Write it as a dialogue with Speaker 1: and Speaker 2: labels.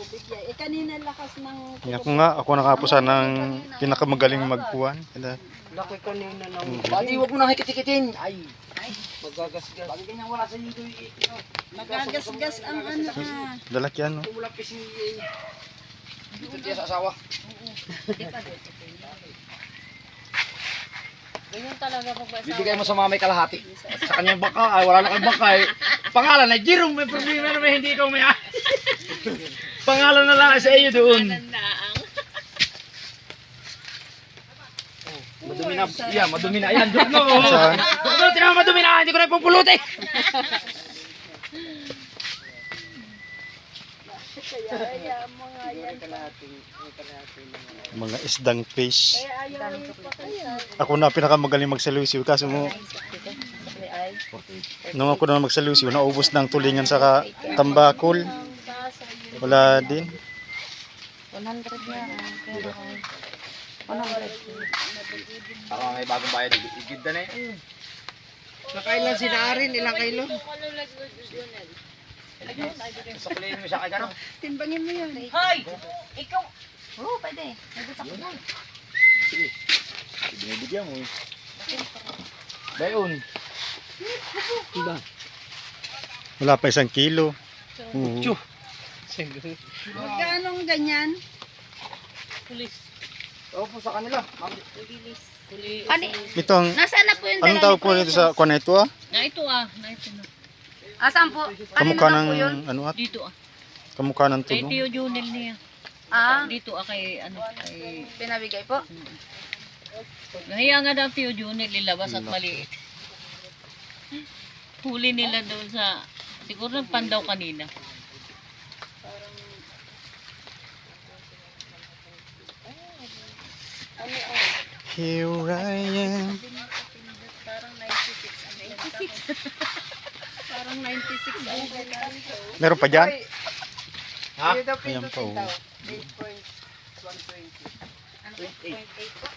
Speaker 1: tubig yan. Eh, kanina lakas ng...
Speaker 2: Ako nakapusan ng pinakamagaling magkuhan.
Speaker 3: Laki kanina ng... Bali, huwag mo nang hikit-hikitin. Ay, magagasgas. Bali ganyan wala sa nido.
Speaker 1: Magagasgas ang ano
Speaker 2: Dalak yan, no?
Speaker 3: Wala pising dito dia sa asawa.
Speaker 1: Ganyan talaga pag may
Speaker 3: Bibigay mo sa mamay kalahati. Sa kanyang bangka, ay wala na kang bangka. Pangalan na Jerome, may problema naman hindi ikaw may pangalan na lang sa iyo doon. Madumi na. Yeah, madumi na. Ayan, doon no. Doon, tinama madumi na. Hindi ko na ipupulutin.
Speaker 1: Kaya mga yan.
Speaker 2: Mga isdang fish.
Speaker 1: Kaya ayaw pa kaya.
Speaker 2: Ako na pinakamagaling magsalusiw. Kaso mo, nung ako na magsalusiw, naubos ng tulingan sa tambakol. Wala din.
Speaker 1: 100 na. Pero 100.
Speaker 3: Para may bagong bayad. Igid na eh.
Speaker 4: Nakailan si Naarin? Ilang kilo?
Speaker 3: Sukulihin mo siya kay gano'n.
Speaker 1: Timbangin mo yun.
Speaker 5: Hoy! Ikaw! Oo, pwede. Nagutak ko lang.
Speaker 3: Sige. Binibigyan mo eh. Bayon. Diba?
Speaker 2: Wala pa 1 kilo.
Speaker 3: Tiyuh.
Speaker 1: Magkano ang ganyan?
Speaker 5: Pulis.
Speaker 3: Opo sa kanila.
Speaker 5: Ano?
Speaker 2: Itong,
Speaker 5: Nasaan na po yung
Speaker 2: anong tawag po nito sa kuwan na ito, ah?
Speaker 5: Na ito ah. Na ito na.
Speaker 1: Asan po?
Speaker 2: Kamukha ng, ano at?
Speaker 5: Dito ah.
Speaker 2: Kamukha ng
Speaker 5: Kay
Speaker 2: tunog.
Speaker 5: Tio Junel niya.
Speaker 1: Ah,
Speaker 5: Dito ah kay ano kay...
Speaker 1: pinabigay po.
Speaker 5: Nahiya nga daw Tio Junel ilabas at maliit. Huli nila doon sa... Siguro nagpandaw kanina.
Speaker 2: Here I am.
Speaker 1: Parang 96. Parang 96 ang ganyan.
Speaker 2: Meron pa dyan?
Speaker 3: Ha?
Speaker 2: Ayan pa, oh.
Speaker 4: 8.120.
Speaker 1: Ano po? 0.8 po.